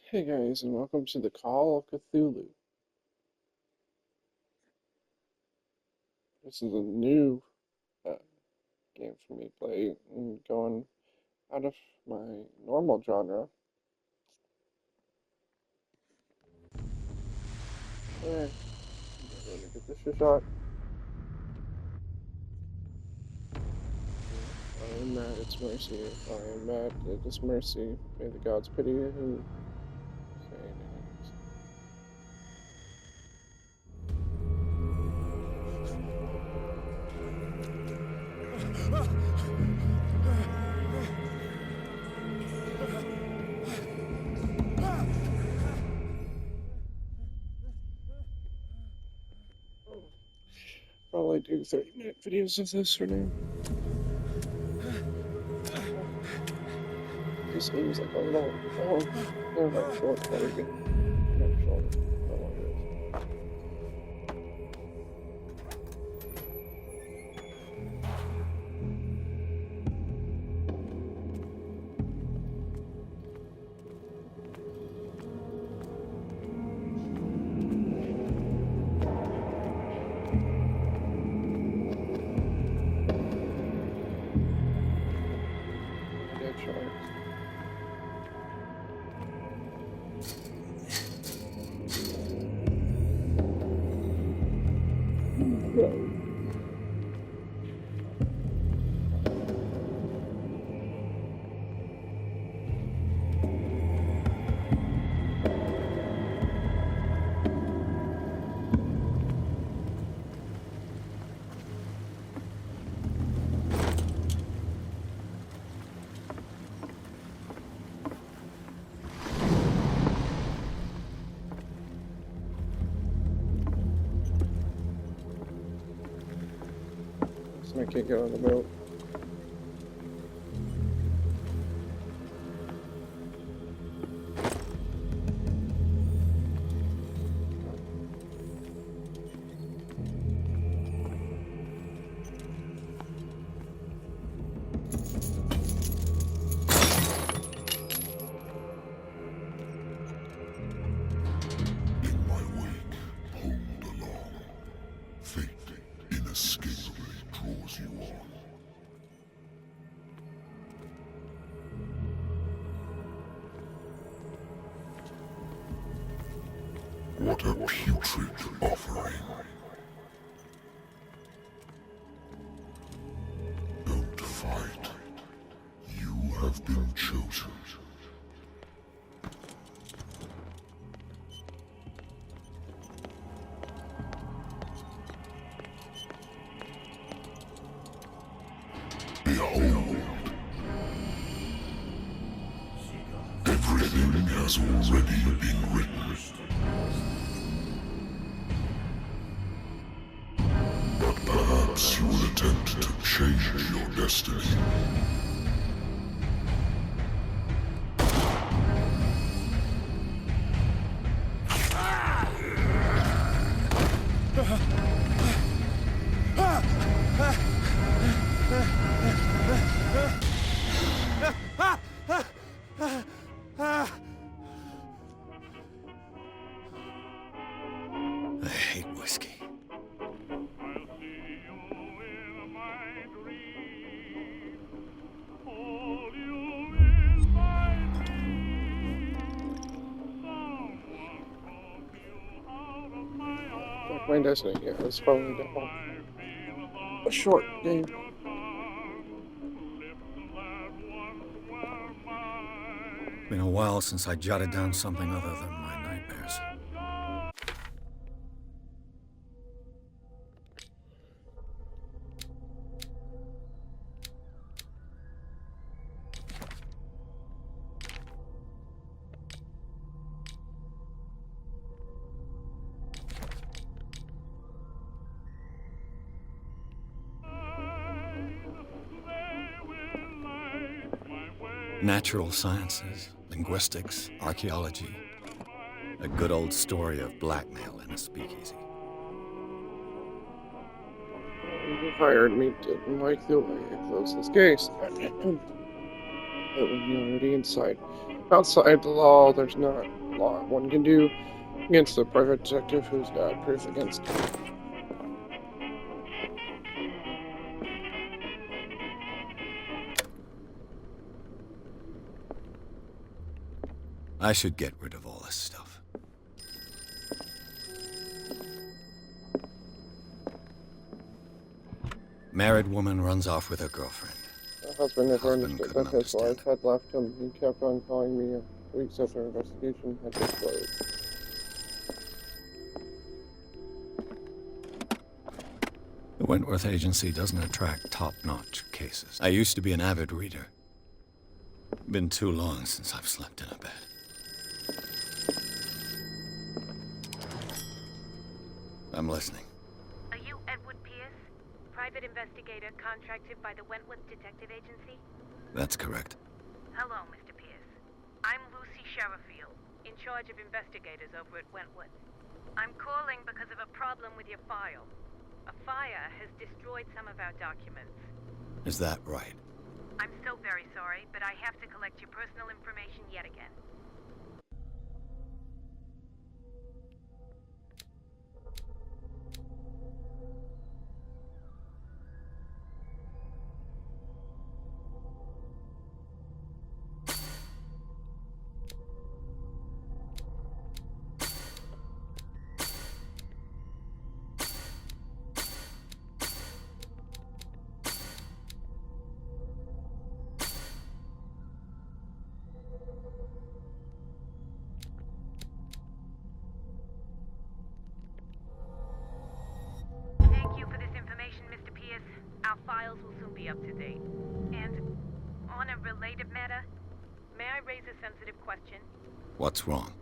Hey guys, and welcome to the Call of Cthulhu. This is a new uh, game for me to play, and going out of my normal genre. Alright, I'm going to give this a shot. I am mad, it's mercy. I am mad, it is mercy. May the gods pity who say names. Probably do 30-minute videos of this for now. This seems like a little long. They're like short, very good. Not short, no longer. Dead sharks. So I can't get on the boat. In my wake, pulled along, fate inescapably draws you on. What a putrid offering. Don't fight. You have been chosen. Behold. Everything has already been written. But perhaps you will attempt to change your destiny. I hate whiskey. Like my destiny, yeah, it's probably a short game. Been a while since I jotted down something other than my nightmares. Natural sciences, linguistics, archaeology. A good old story of blackmail in a speakeasy. You hired me, didn't like the way I closed this case. It would be already inside. Outside the law, there's not a law one can do against the private detective who's got proof against him. I should get rid of all this stuff. Married woman runs off with her girlfriend. My husband never Husband understood couldn't that his wife understand. had left him. He kept on calling me weeks after investigation had been closed. The Wentworth Agency doesn't attract top-notch cases. I used to be an avid reader. Been too long since I've slept in a bed. I'm listening. Are you Edward Pierce, private investigator contracted by the Wentworth Detective Agency? That's correct. Hello, Mr. Pierce. I'm Lucy Sherifield, in charge of investigators over at Wentworth. I'm calling because of a problem with your file. A fire has destroyed some of our documents. Is that right? I'm so very sorry, but I have to collect your personal information yet again. Thank you for this information, Mr. Pierce. Our files will soon be up to date. And on a related matter, may I raise a sensitive question? What's wrong?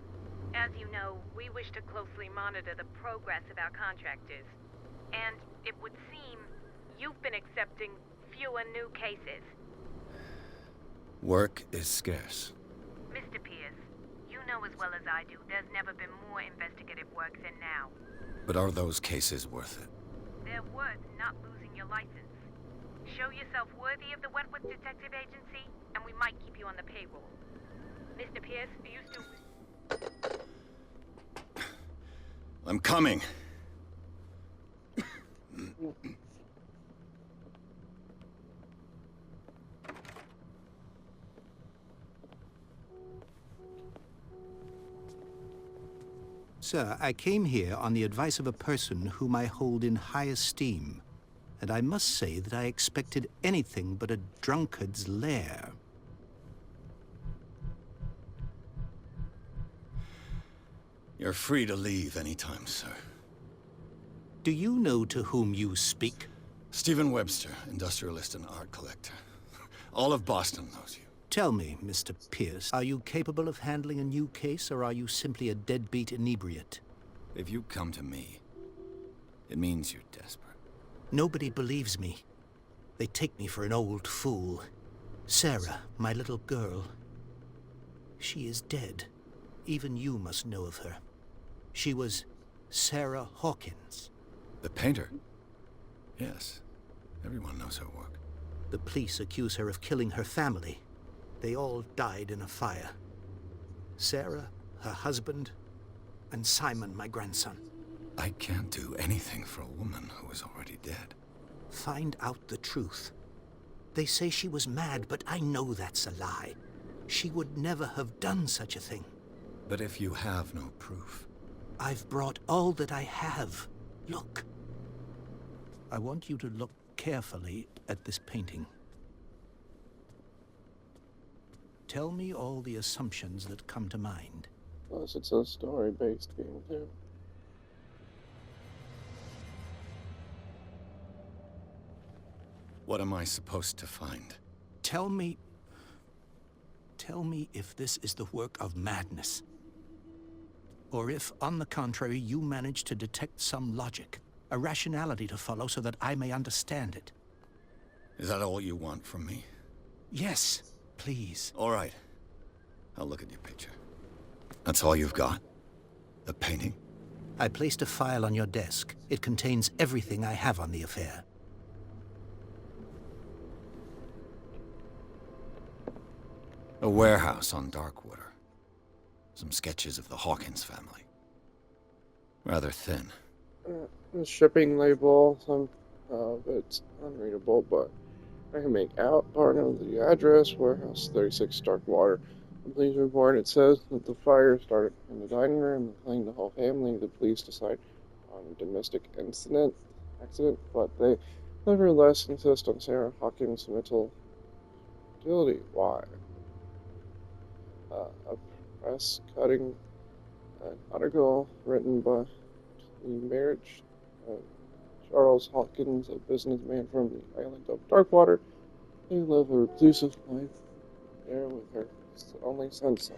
As you know, we wish to closely monitor the progress of our contractors. And it would seem you've been accepting fewer new cases. Work is scarce. Mr. Pierce, you know as well as I do, there's never been more investigative work than now. But are those cases worth it? They're worth not losing your license. Show yourself worthy of the Wentworth Detective Agency, and we might keep you on the payroll. Mr. Pierce, are you still... I'm coming. Sir, I came here on the advice of a person whom I hold in high esteem, and I must say that I expected anything but a drunkard's lair. You're free to leave anytime, sir. Do you know to whom you speak? Stephen Webster, industrialist and art collector. All of Boston knows you. Tell me, Mr. Pierce, are you capable of handling a new case, or are you simply a deadbeat inebriate? If you come to me, it means you're desperate. Nobody believes me. They take me for an old fool. Sarah, my little girl, she is dead. Even you must know of her. She was Sarah Hawkins. The painter? Yes. Everyone knows her work. The police accuse her of killing her family. They all died in a fire. Sarah, her husband, and Simon, my grandson. I can't do anything for a woman who is already dead. Find out the truth. They say she was mad, but I know that's a lie. She would never have done such a thing. But if you have no proof... I've brought all that I have. Look. I want you to look carefully at this painting. Tell me all the assumptions that come to mind. Plus, it's a story-based game, too. What am I supposed to find? Tell me if this is the work of madness. Or if, on the contrary, you manage to detect some logic, a rationality to follow so that I may understand it. Is that all you want from me? Yes, please. All right. I'll look at your picture. That's all you've got? The painting? I placed a file on your desk. It contains everything I have on the affair. A warehouse on Darkwater. Some sketches of the Hawkins family. Rather thin. The shipping label, some of it's unreadable, but I can make out part of the address, warehouse 36 Darkwater. The police report, it says that the fire started in the dining room and claimed the whole family. The police decide on a domestic accident, but they nevertheless insist on Sarah Hawkins' mental ability. Why? A press cutting, an article written by the marriage of Charles Hawkins, a businessman from the island of Darkwater. They live a reclusive life there with her only son. Interesting.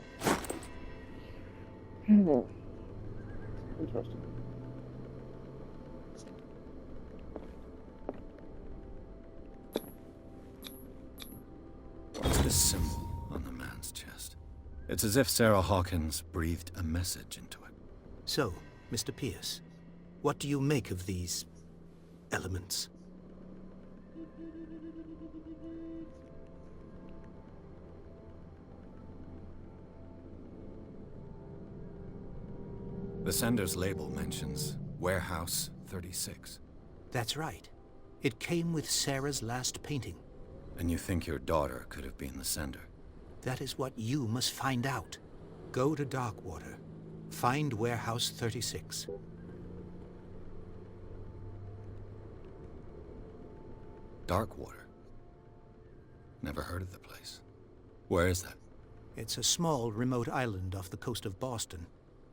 What's this symbol on the man's chest? It's as if Sarah Hawkins breathed a message into it. So, Mr. Pierce, what do you make of these elements? The sender's label mentions Warehouse 36. That's right. It came with Sarah's last painting. And you think your daughter could have been the sender? That is what you must find out. Go to Darkwater. Find Warehouse 36. Darkwater? Never heard of the place. Where is that? It's a small, remote island off the coast of Boston.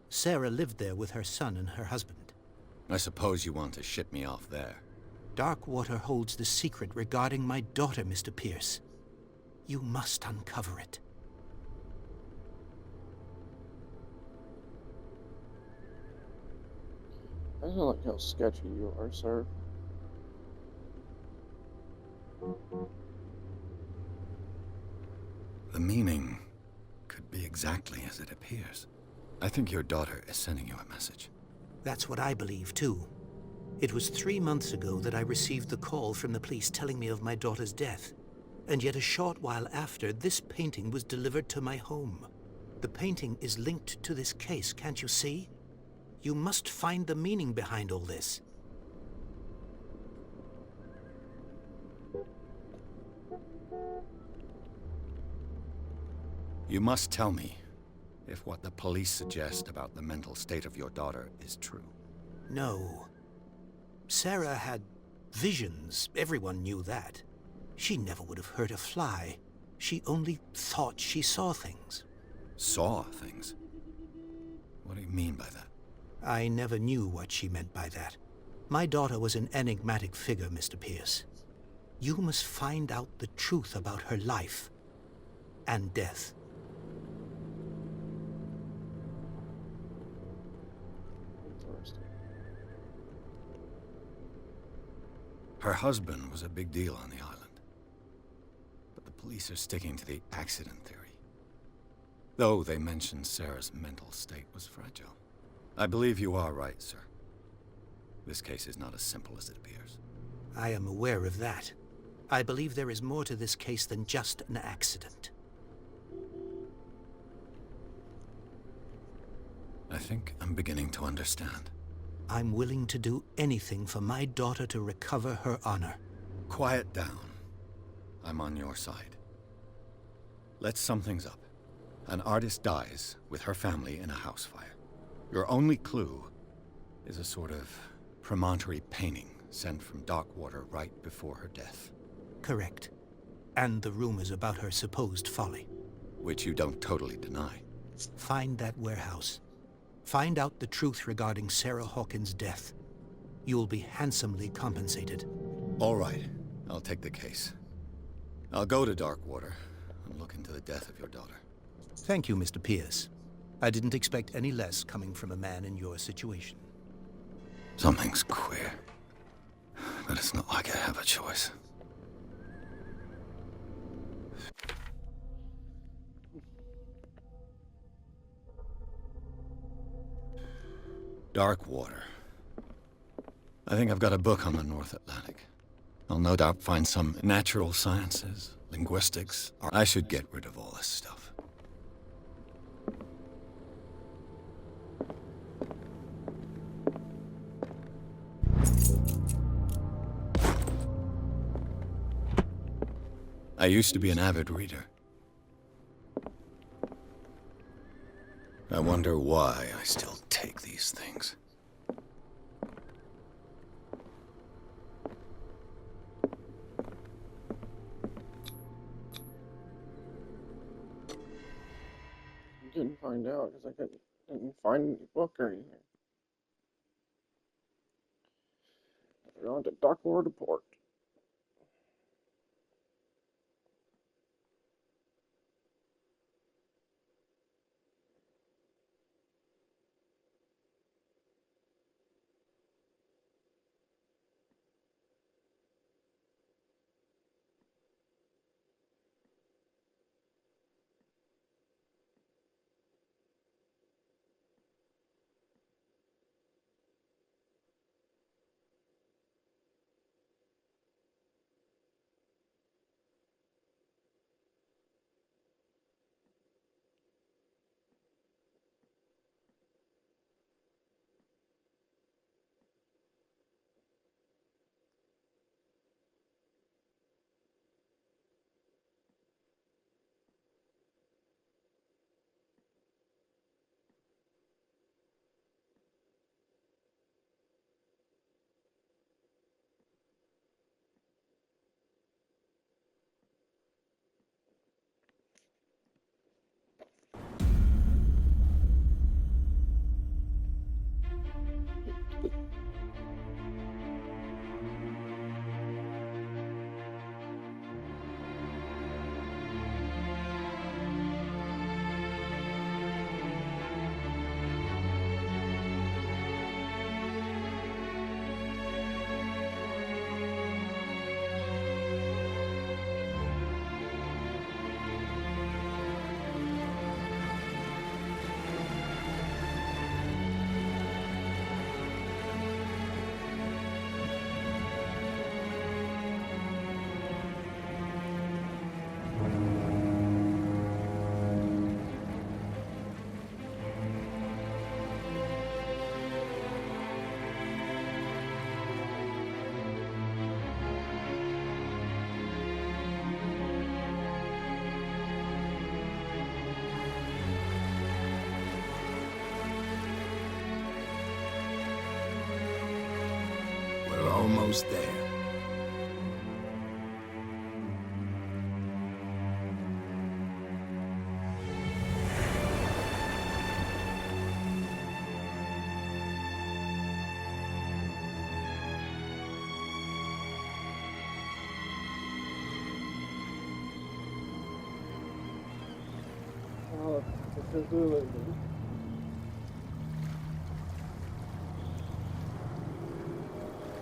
Sarah lived there with her son and her husband. I suppose you want to ship me off there. Darkwater holds the secret regarding my daughter, Mr. Pierce. You must uncover it. I don't like how sketchy you are, sir. The meaning could be exactly as it appears. I think your daughter is sending you a message. That's what I believe, too. It was 3 months ago that I received the call from the police telling me of my daughter's death. And yet a short while after, this painting was delivered to my home. The painting is linked to this case, can't you see? You must find the meaning behind all this. You must tell me if what the police suggest about the mental state of your daughter is true. No. Sarah had visions. Everyone knew that. She never would have hurt a fly. She only thought she saw things. Saw things? What do you mean by that? I never knew what she meant by that. My daughter was an enigmatic figure, Mr. Pierce. You must find out the truth about her life and death. Interesting. Her husband was a big deal on the island. But the police are sticking to the accident theory. Though they mentioned Sarah's mental state was fragile. I believe you are right, sir. This case is not as simple as it appears. I am aware of that. I believe there is more to this case than just an accident. I think I'm beginning to understand. I'm willing to do anything for my daughter to recover her honor. Quiet down. I'm on your side. Let's sum things up. An artist dies with her family in a house fire. Your only clue is a sort of promontory painting sent from Darkwater right before her death. Correct. And the rumors about her supposed folly. Which you don't totally deny. Find that warehouse. Find out the truth regarding Sarah Hawkins' death. You'll be handsomely compensated. All right. I'll take the case. I'll go to Darkwater and look into the death of your daughter. Thank you, Mr. Pierce. I didn't expect any less coming from a man in your situation. Something's queer. But it's not like I have a choice. Darkwater. I think I've got a book on the North Atlantic. I'll no doubt find some natural sciences, linguistics, or I should get rid of all this stuff. I used to be an avid reader. I wonder why I still take these things. Didn't find out because I didn't find any book or anything. We're on to darkwater port. We're almost there. Oh, the Cthulhu.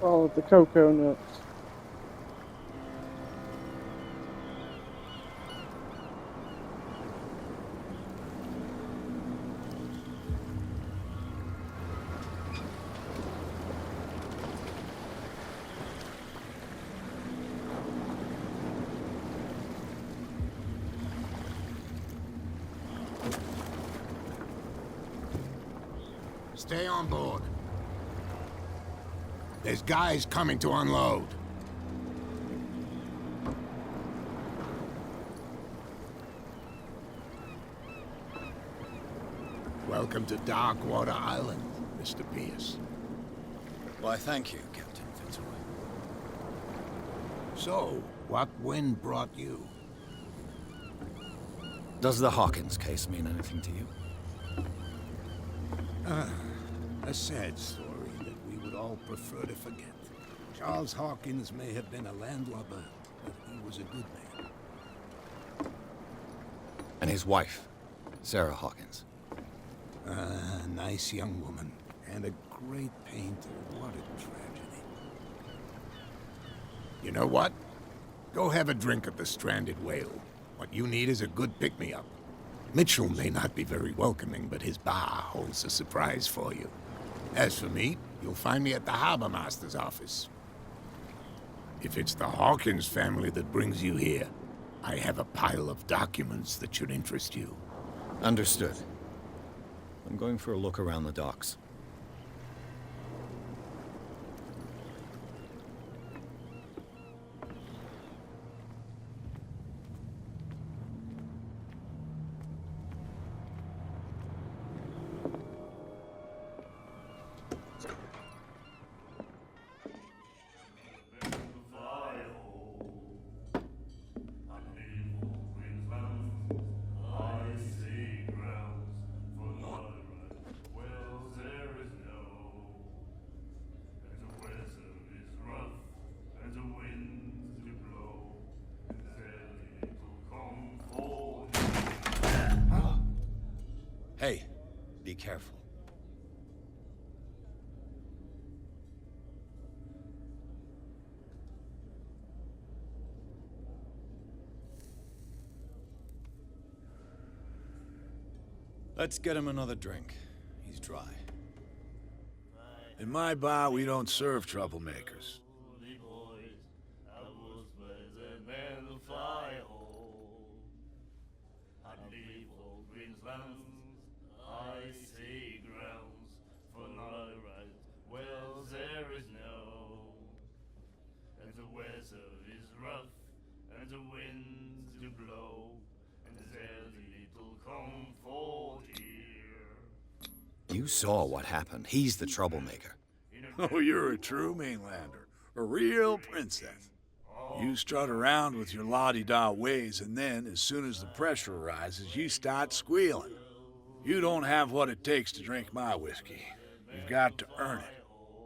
Follow the cocoa nuts. Stay on board. There's guys coming to unload. Welcome to Darkwater Island, Mr. Pierce. Why, thank you, Captain Fitzroy. So, what wind brought you? Does the Hawkins case mean anything to you? A sad story that we would all prefer to forget. Charles Hawkins may have been a landlubber, but he was a good man. And his wife, Sarah Hawkins. A nice young woman, and a great painter. What a tragedy. You know what? Go have a drink at the Stranded Whale. What you need is a good pick-me-up. Mitchell may not be very welcoming, but his bar holds a surprise for you. As for me, you'll find me at the Harbor Master's office. If it's the Hawkins family that brings you here, I have a pile of documents that should interest you. Understood. I'm going for a look around the docks. Be careful. Let's get him another drink. He's dry. In my bar, we don't serve troublemakers. You saw what happened. He's the troublemaker. Oh, you're a true mainlander. A real princess. You strut around with your la-di-da ways, and then, as soon as the pressure rises, you start squealing. You don't have what it takes to drink my whiskey. You've got to earn it.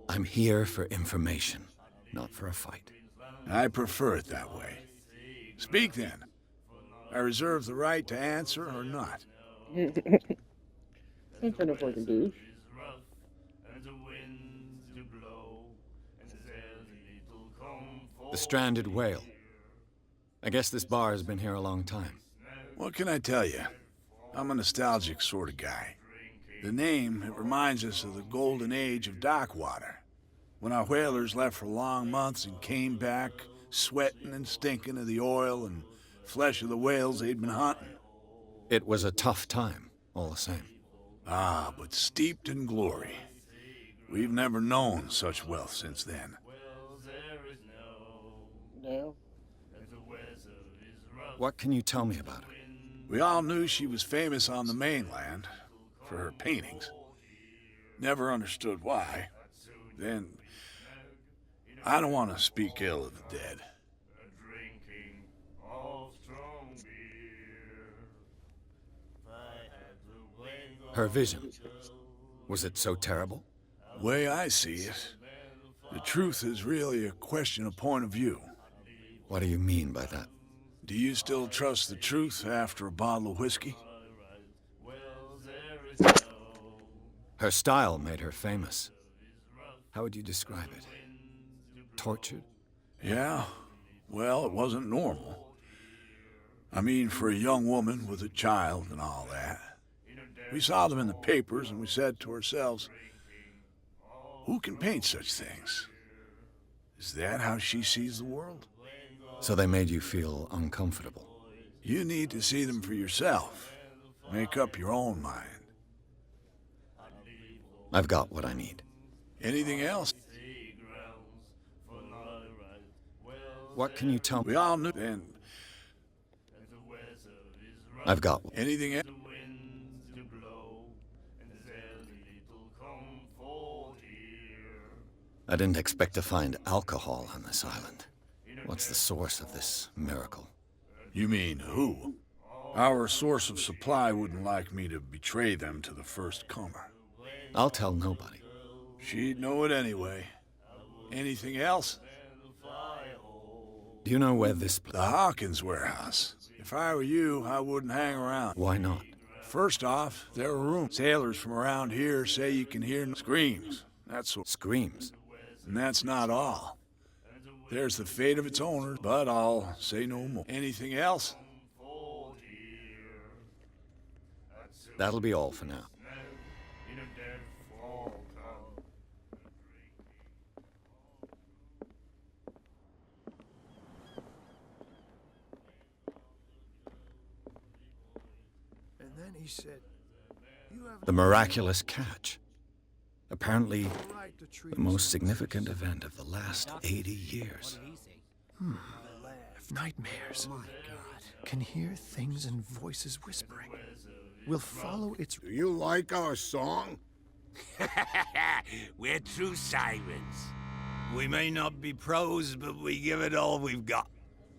I'm here for information, not for a fight. I prefer it that way. Speak then. I reserve the right to answer or not. Ain't kind of fucking douche. The Stranded Whale. I guess this bar has been here a long time. What can I tell you? I'm a nostalgic sort of guy. The name, it reminds us of the golden age of darkwater, when our whalers left for long months and came back sweating and stinking of the oil and flesh of the whales they'd been hunting. It was a tough time, all the same. Ah, but steeped in glory. We've never known such wealth since then. No. What can you tell me about her? We all knew she was famous on the mainland for her paintings. Never understood why. Then, I don't want to speak ill of the dead. Her vision. Was it so terrible? Way I see it, the truth is really a question of point of view. What do you mean by that? Do you still trust the truth after a bottle of whiskey? Her style made her famous. How would you describe it? Tortured? Yeah, well, it wasn't normal. I mean, for a young woman with a child and all that. We saw them in the papers and we said to ourselves, who can paint such things? Is that how she sees the world? So they made you feel uncomfortable. You need to see them for yourself. Make up your own mind. I've got what I need. Anything else? What can you tell me? We all knew then. I've got Anything else? I didn't expect to find alcohol on this island. What's the source of this miracle? You mean who? Our source of supply wouldn't like me to betray them to the first comer. I'll tell nobody. She'd know it anyway. Anything else? Do you know where this The Hawkins warehouse. If I were you, I wouldn't hang around. Why not? First off, there are rooms. Sailors from around here say you can hear screams. That's what. Screams. And that's not all. There's the fate of its owner, but I'll say no more. Anything else? That'll be all for now. And then he said, "You have The miraculous catch. Apparently, no right to treat the most significant event of the last 80 years. nightmares. My God, can hear things and voices whispering. We'll follow its. Do you like our song? We're true sirens. We may not be pros, but we give it all we've got.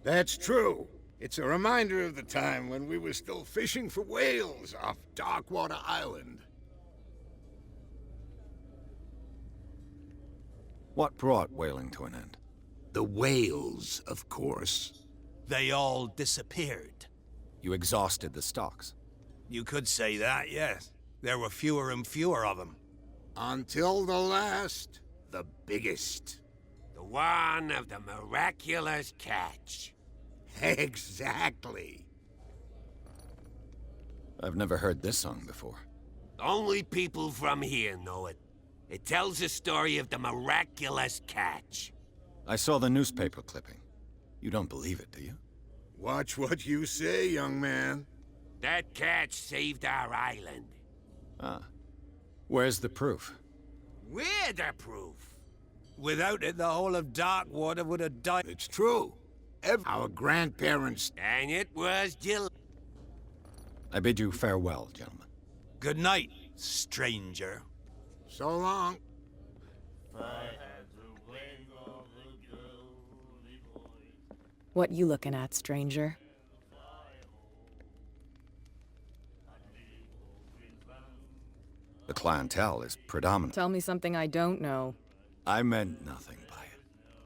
That's true. It's a reminder of the time when we were still fishing for whales off Darkwater Island. What brought whaling to an end? The whales, of course. They all disappeared. You exhausted the stocks. You could say that, yes. There were fewer and fewer of them. Until the last, the biggest. The one of the miraculous catch. Exactly. I've never heard this song before. Only people from here know it. It tells the story of the miraculous catch. I saw the newspaper clipping. You don't believe it, do you? Watch what you say, young man. That catch saved our island. Ah. Where's the proof? We're the proof. Without it, the whole of Darkwater would have died. It's true. Our grandparents... And it was Jill. I bid you farewell, gentlemen. Good night, stranger. So long. What you looking at, stranger? The clientele is predominant. Tell me something I don't know. I meant nothing by it.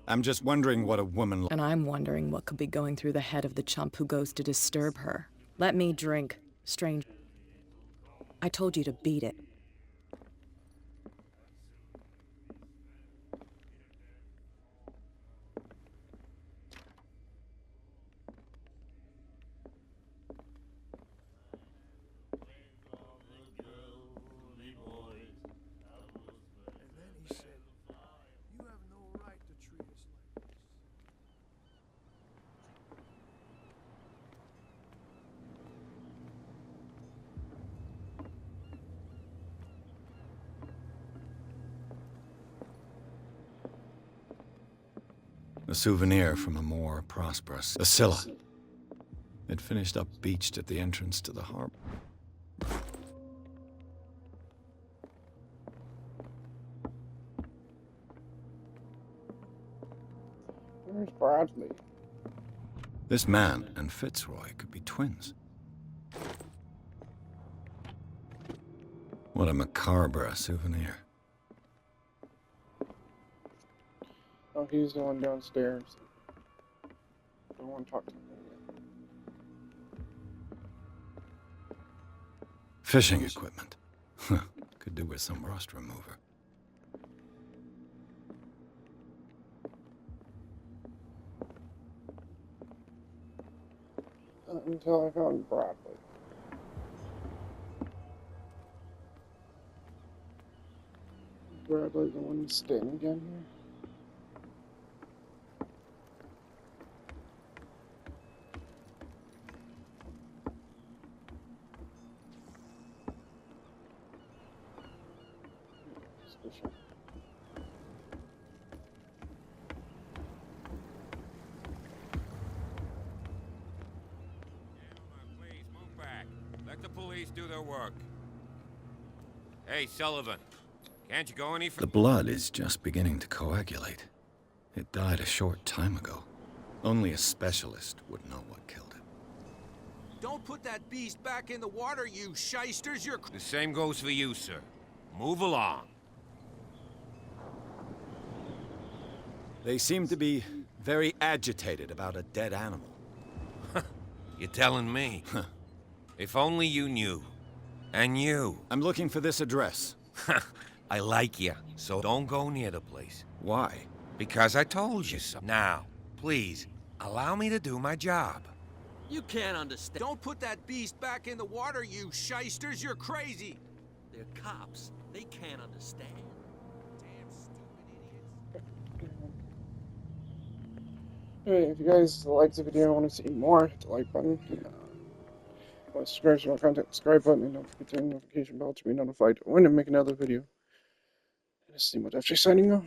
I'm just wondering what a woman... And I'm wondering what could be going through the head of the chump who goes to disturb her. Let me drink, stranger. I told you to beat it. A souvenir from a more prosperous Scylla. It finished up beached at the entrance to the harbor. Where's Bradley? This man and Fitzroy could be twins. What a macabre souvenir. Oh, he's the one downstairs. Don't want to talk to him yet. Fishing equipment. Could do with some rust remover. Until I found Bradley. Bradley, the one standing down here. Please, move back. Let the police do their work. Hey, Sullivan. Can't you go any The further? blood is just beginning to coagulate. It died a short time ago. Only a specialist would know what killed it. Don't put that beast back in the water, you shysters! You're... The same goes for you, sir. Move along. They seem to be very agitated about a dead animal. You're telling me? If only you knew. And you. I'm looking for this address. I like you, so don't go near the place. Why? Because I told you so. Now, please, allow me to do my job. You can't understand. Don't put that beast back in the water, you shysters! You're crazy! They're cops. They can't understand. Damn stupid idiots. Hey, if you guys like the video and want to see more, hit the like button. Subscribe to my content, subscribe button, and don't forget to hit the notification bell to be notified when I make another video. And this is Timo Deftry signing off.